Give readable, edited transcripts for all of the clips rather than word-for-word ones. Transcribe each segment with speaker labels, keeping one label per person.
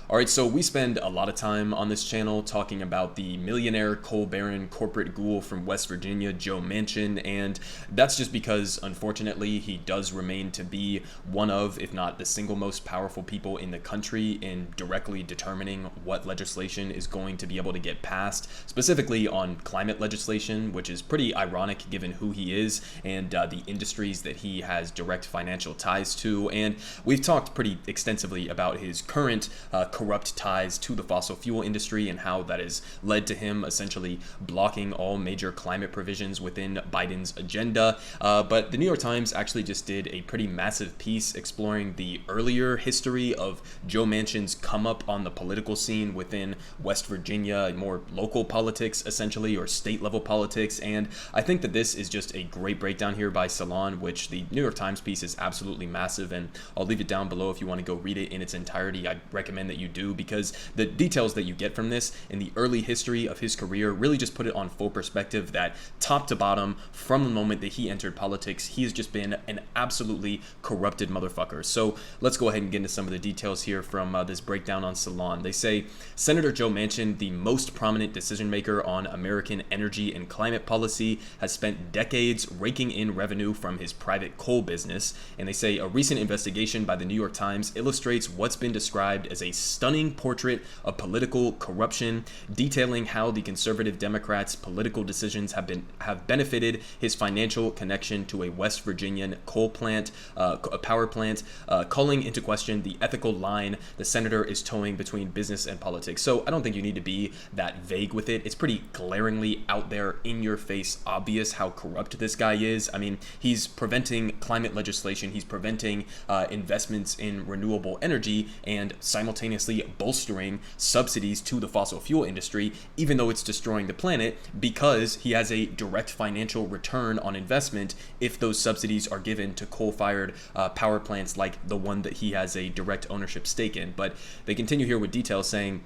Speaker 1: All right, so we spend a lot of time on this channel talking about the millionaire coal baron corporate ghoul from West Virginia, Joe Manchin, and that's just because, unfortunately, he does remain to be one of, if not the single most powerful people in the country in directly determining what legislation is going to be able to get passed, specifically on climate legislation, which is pretty ironic given who he is and the industries that he has direct financial ties to. And we've talked pretty extensively about his current corrupt ties to the fossil fuel industry and how that has led to him essentially blocking all major climate provisions within Biden's agenda. But the New York Times actually just did a pretty massive piece exploring the earlier history of Joe Manchin's come up on the political scene within West Virginia, more local politics essentially, or state level politics. And I think that this is just a great breakdown here by Salon, which the New York Times piece is absolutely massive, and I'll leave it down below if you want to go read it in its entirety. I recommend that you do, because the details that you get from this in the early history of his career really just put it on full perspective that top to bottom, from the moment that he entered politics, he has just been an absolutely corrupted motherfucker. So let's go ahead and get into some of the details here from this breakdown on Salon. They say Senator Joe Manchin, the most prominent decision maker on American energy and climate policy, has spent decades raking in revenue from his private coal business. And they say a recent investigation by the New York Times illustrates what's been described as a stunning portrait of political corruption, detailing how the conservative Democrats' political decisions have benefited his financial connection to a West Virginian coal plant, a power plant, calling into question the ethical line the senator is towing between business and politics. So I don't think you need to be that vague with it. It's pretty glaringly out there, in your face, obvious how corrupt this guy is. I mean, he's preventing climate legislation, he's preventing investments in renewable energy, and simultaneously bolstering subsidies to the fossil fuel industry, even though it's destroying the planet, because he has a direct financial return on investment if those subsidies are given to coal-fired power plants like the one that he has a direct ownership stake in. But they continue here with details saying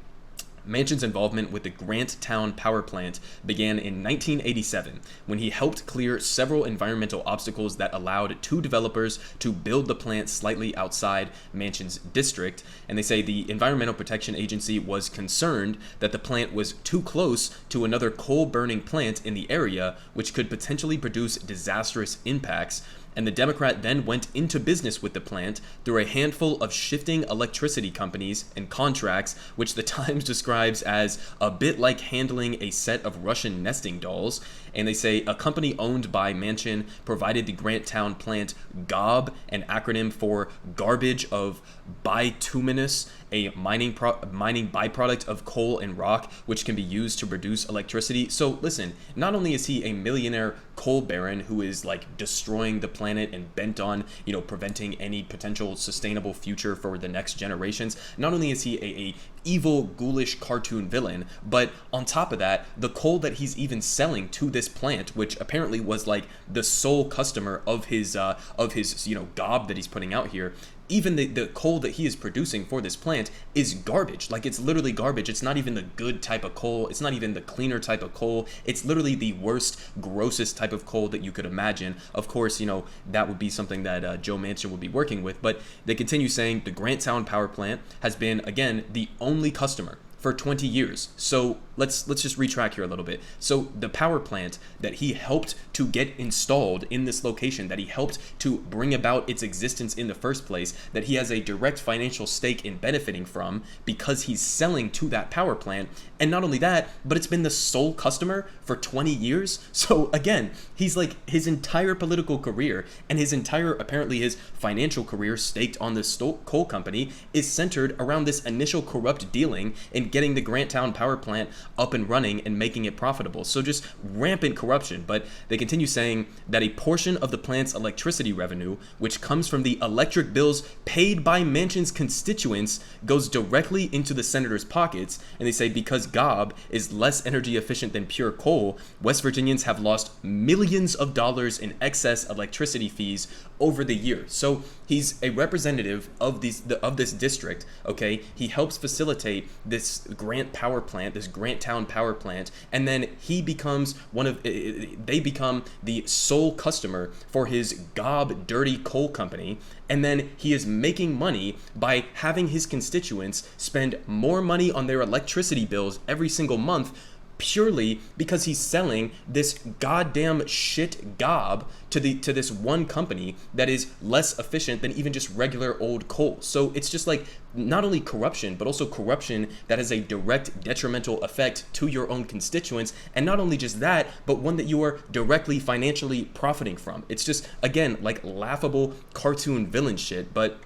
Speaker 1: Manchin's involvement with the Grant Town power plant began in 1987 when he helped clear several environmental obstacles that allowed two developers to build the plant slightly outside Manchin's district. And they say the Environmental Protection Agency was concerned that the plant was too close to another coal-burning plant in the area, which could potentially produce disastrous impacts. And the Democrat then went into business with the plant through a handful of shifting electricity companies and contracts, which the Times describes as a bit like handling a set of Russian nesting dolls. And they say a company owned by Manchin provided the Grant Town plant GOB, an acronym for garbage of bituminous, a mining byproduct of coal and rock, which can be used to produce electricity. So listen, not only is he a millionaire coal baron who is like destroying the planet and bent on, preventing any potential sustainable future for the next generations, not only is he a evil, ghoulish cartoon villain, but on top of that, the coal that he's even selling to this plant, which apparently was like the sole customer of his gob that he's putting out here, even the coal that he is producing for this plant is garbage. Like, it's literally garbage. It's not even the good type of coal. It's not even the cleaner type of coal. It's literally the worst, grossest type of coal that you could imagine. Of course, that would be something that Joe Manchin would be working with. But they continue saying the Grant Town power plant has been, again, the only customer for 20 years. So let's just retrack here a little bit. So the power plant that he helped to get installed in this location, that he helped to bring about its existence in the first place, that he has a direct financial stake in benefiting from because he's selling to that power plant. And not only that, but it's been the sole customer for 20 years. So again, he's like, his entire political career and apparently his financial career staked on this coal company is centered around this initial corrupt dealing and getting the Grant Town power plant up and running and making it profitable. So just rampant corruption. But they continue saying that a portion of the plant's electricity revenue, which comes from the electric bills paid by Manchin's constituents, goes directly into the senator's pockets. And they say because GOB is less energy efficient than pure coal, West Virginians have lost millions of dollars in excess electricity fees over the year. So he's a representative of this district. Okay, he helps facilitate this this Grant power plant, this Grant Town power plant, and then he becomes they become the sole customer for his gob dirty coal company, and then he is making money by having his constituents spend more money on their electricity bills every single month, purely because he's selling this goddamn shit gob to this one company that is less efficient than even just regular old coal. So it's just like not only corruption, but also corruption that has a direct detrimental effect to your own constituents, and not only just that, but one that you are directly financially profiting from. It's just, again, like laughable cartoon villain shit. But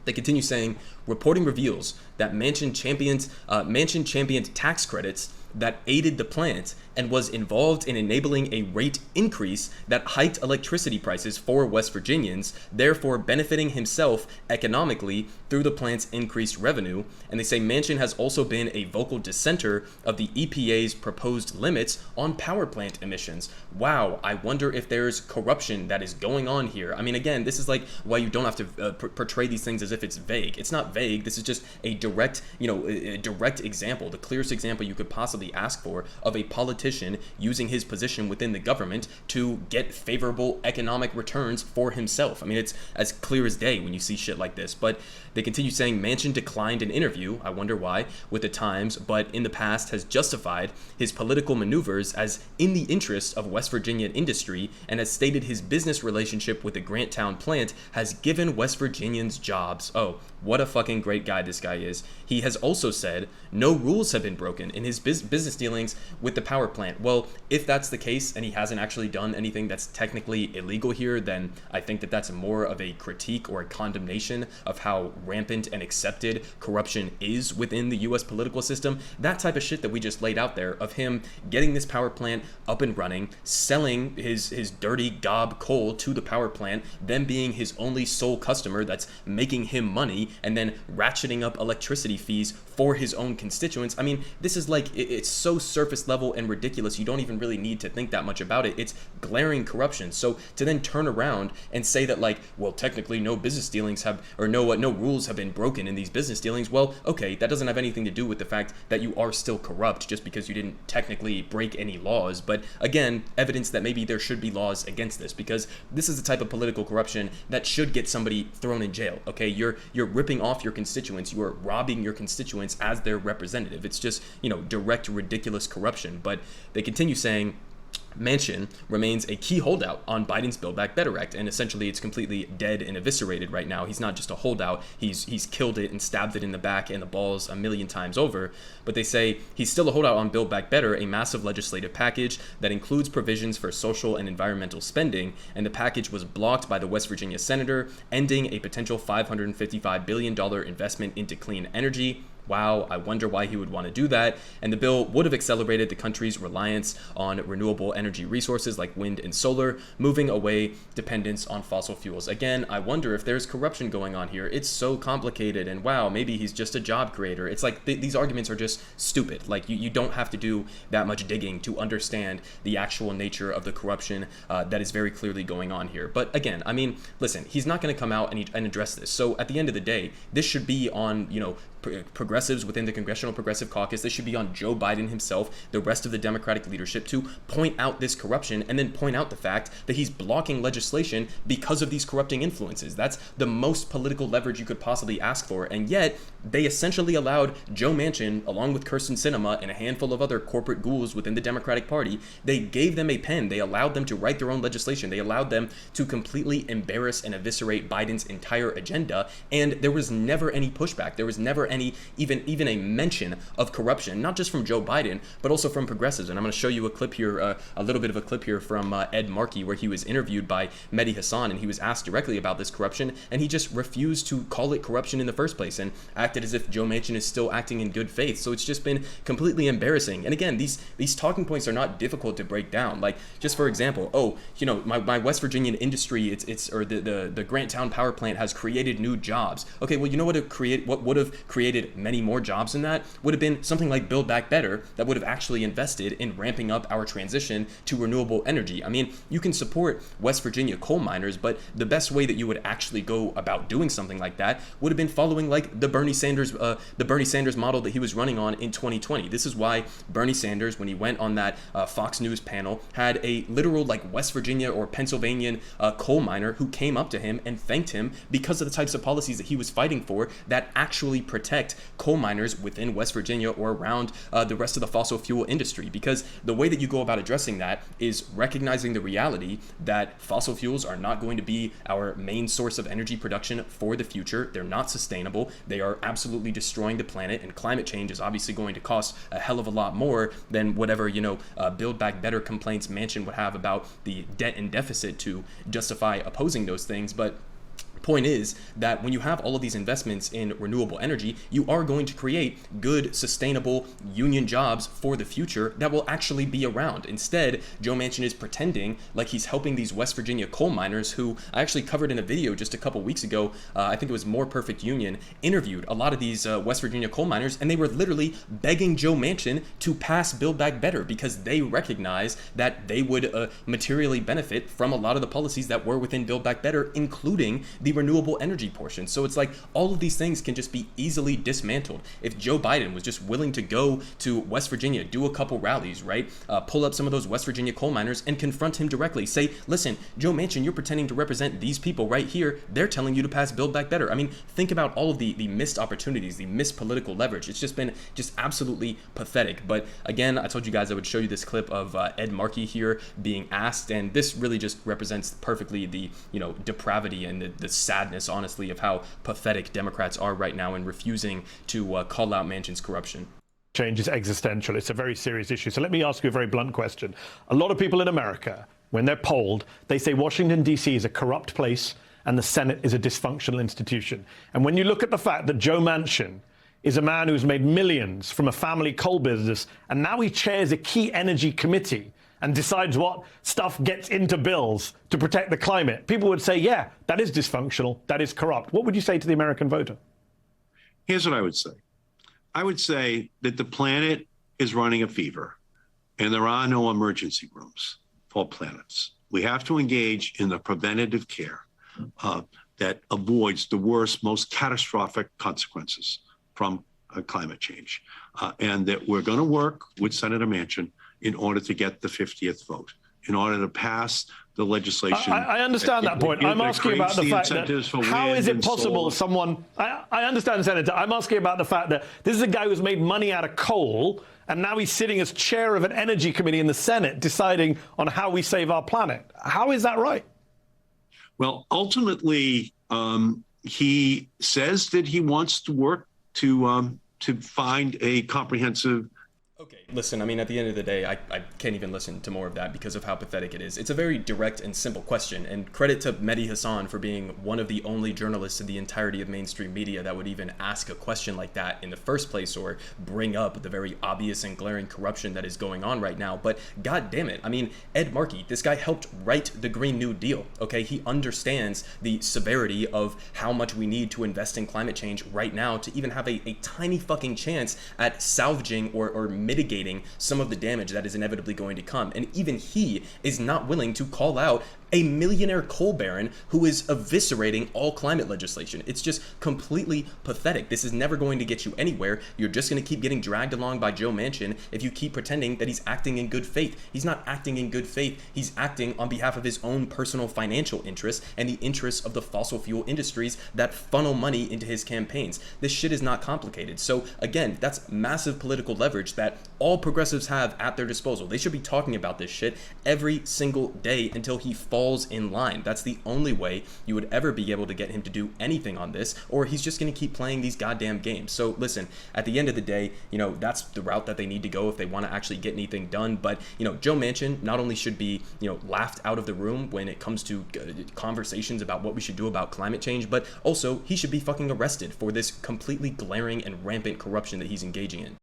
Speaker 1: they continue saying, reporting reveals that Manchin championed tax credits that aided the plant and was involved in enabling a rate increase that hiked electricity prices for West Virginians, therefore benefiting himself economically through the plant's increased revenue. And they say Manchin has also been a vocal dissenter of the EPA's proposed limits on power plant emissions. Wow, I wonder if there's corruption that is going on here. I mean, again, this is like why you don't have to portray these things as if it's vague. It's not vague. This is just a direct, a direct example, the clearest example you could possibly ask for of a politician using his position within the government to get favorable economic returns for himself. I mean, it's as clear as day when you see shit like this. But they continue saying Manchin declined an interview, I wonder why, with the Times, but in the past has justified his political maneuvers as in the interest of West Virginia industry, and has stated his business relationship with the Grant Town plant has given West Virginians jobs. Oh, what a fucking great guy this guy is. He has also said no rules have been broken in his business dealings with the power plant. Well, if that's the case and he hasn't actually done anything that's technically illegal here, then I think that that's more of a critique or a condemnation of how rampant and accepted corruption is within the U.S. political system. That type of shit that we just laid out there of him getting this power plant up and running, selling his dirty gob coal to the power plant, them being his only sole customer that's making him money, and then ratcheting up electricity fees for his own constituents. I mean, this is like, it's so surface level and ridiculous, you don't even really need to think that much about it. It's glaring corruption. So to then turn around and say that, like, well, technically no business dealings have, or no rules have been broken in these business dealings, well, okay, that doesn't have anything to do with the fact that you are still corrupt just because you didn't technically break any laws. But again, evidence that maybe there should be laws against this, because this is the type of political corruption that should get somebody thrown in jail. Okay, you're ripping off your constituents, you are robbing your constituents as their representative. It's just, direct ridiculous corruption. But they continue saying Manchin remains a key holdout on Biden's Build Back Better Act, and essentially it's completely dead and eviscerated right now. He's not just a holdout, he's killed it and stabbed it in the back and the balls a million times over. But they say he's still a holdout on Build Back Better, a massive legislative package that includes provisions for social and environmental spending, and the package was blocked by the West Virginia senator, ending a potential $555 billion investment into clean energy. Wow, I wonder why he would want to do that. And the bill would have accelerated the country's reliance on renewable energy resources like wind and solar, moving away dependence on fossil fuels. Again, I wonder if there's corruption going on here. It's so complicated, and wow, maybe he's just a job creator. It's like these arguments are just stupid. Like you don't have to do that much digging to understand the actual nature of the corruption that is very clearly going on here. But again, I mean, listen, he's not going to come out and address this. So at the end of the day, this should be on, progressives within the Congressional Progressive Caucus. This should be on Joe Biden himself, the rest of the Democratic leadership, to point out this corruption and then point out the fact that he's blocking legislation because of these corrupting influences. That's the most political leverage you could possibly ask for. And yet they essentially allowed Joe Manchin, along with Kirsten Sinema and a handful of other corporate ghouls within the Democratic Party, they gave them a pen. They allowed them to write their own legislation. They allowed them to completely embarrass and eviscerate Biden's entire agenda. And there was never any pushback. There was never any even a mention of corruption, not just from Joe Biden, but also from progressives. And I'm going to show you a clip here, a little bit of a clip here from Ed Markey, where he was interviewed by Mehdi Hassan, and he was asked directly about this corruption, and he just refused to call it corruption in the first place and acted as if Joe Manchin is still acting in good faith. So it's just been completely embarrassing. And again, these talking points are not difficult to break down. Like, just for example, my West Virginian industry, the Grant Town power plant has created new jobs. Okay, well, you know what would have created created many more jobs than that would have been something like Build Back Better that would have actually invested in ramping up our transition to renewable energy. I mean, you can support West Virginia coal miners, but the best way that you would actually go about doing something like that would have been following like the Bernie Sanders model that he was running on in 2020. This is why Bernie Sanders, when he went on that Fox News panel, had a literal like West Virginia or Pennsylvania coal miner who came up to him and thanked him because of the types of policies that he was fighting for that actually protect coal miners within West Virginia or around the rest of the fossil fuel industry. Because the way that you go about addressing that is recognizing the reality that fossil fuels are not going to be our main source of energy production for the future. They're not sustainable. They are absolutely destroying the planet, and climate change is obviously going to cost a hell of a lot more than whatever, Build Back Better complaints Manchin would have about the debt and deficit to justify opposing those things. But point is that when you have all of these investments in renewable energy, you are going to create good, sustainable union jobs for the future that will actually be around. Instead, Joe Manchin is pretending like he's helping these West Virginia coal miners, who I actually covered in a video just a couple weeks ago. I think it was More Perfect Union, interviewed a lot of these West Virginia coal miners, and they were literally begging Joe Manchin to pass Build Back Better because they recognize that they would materially benefit from a lot of the policies that were within Build Back Better, including the renewable energy portion. So it's like all of these things can just be easily dismantled. If Joe Biden was just willing to go to West Virginia, do a couple rallies, right? Pull up some of those West Virginia coal miners and confront him directly. Say, listen, Joe Manchin, you're pretending to represent these people right here. They're telling you to pass Build Back Better. I mean, think about all of the missed opportunities, the missed political leverage. It's just been just absolutely pathetic. But again, I told you guys I would show you this clip of Ed Markey here being asked, and this really just represents perfectly the depravity and the sadness, honestly, of how pathetic Democrats are right now in refusing to call out Manchin's corruption.
Speaker 2: Change is existential. It's a very serious issue. So let me ask you a very blunt question. A lot of people in America, when they're polled, they say Washington, D.C. is a corrupt place and the Senate is a dysfunctional institution. And when you look at the fact that Joe Manchin is a man who's made millions from a family coal business, and now he chairs a key energy committee and decides what stuff gets into bills to protect the climate, people would say, yeah, that is dysfunctional, that is corrupt. What would you say to the American voter?
Speaker 3: Here's what I would say. I would say that the planet is running a fever, and there are no emergency rooms for planets. We have to engage in the preventative care that avoids the worst, most catastrophic consequences from climate change, and that we're going to work with Senator Manchin in order to get the 50th vote, in order to pass the legislation.
Speaker 2: I understand that point. I'm asking about the fact that how is it possible someone... I understand, Senator. I'm asking about the fact that this is a guy who's made money out of coal, and now he's sitting as chair of an energy committee in the Senate deciding on how we save our planet. How is that right?
Speaker 3: Well, ultimately, he says that he wants to work to find a comprehensive...
Speaker 1: Okay, listen, I mean, at the end of the day, I can't even listen to more of that because of how pathetic it is. It's a very direct and simple question, and credit to Mehdi Hasan for being one of the only journalists in the entirety of mainstream media that would even ask a question like that in the first place, or bring up the very obvious and glaring corruption that is going on right now. But god damn it, I mean, Ed Markey, this guy helped write the Green New Deal, okay? He understands the severity of how much we need to invest in climate change right now to even have a tiny fucking chance at salvaging or mitigating some of the damage that is inevitably going to come. And even he is not willing to call out a millionaire coal baron who is eviscerating all climate legislation. It's just completely pathetic. This is never going to get you anywhere. You're just going to keep getting dragged along by Joe Manchin if you keep pretending that he's acting in good faith. He's not acting in good faith. He's acting on behalf of his own personal financial interests and the interests of the fossil fuel industries that funnel money into his campaigns. This shit is not complicated. So again, that's massive political leverage that all progressives have at their disposal. They should be talking about this shit every single day until he falls in line. That's the only way you would ever be able to get him to do anything on this, or he's just going to keep playing these goddamn games. So listen, at the end of the day, that's the route that they need to go if they want to actually get anything done. But Joe Manchin not only should be laughed out of the room when it comes to conversations about what we should do about climate change, but also he should be fucking arrested for this completely glaring and rampant corruption that he's engaging in.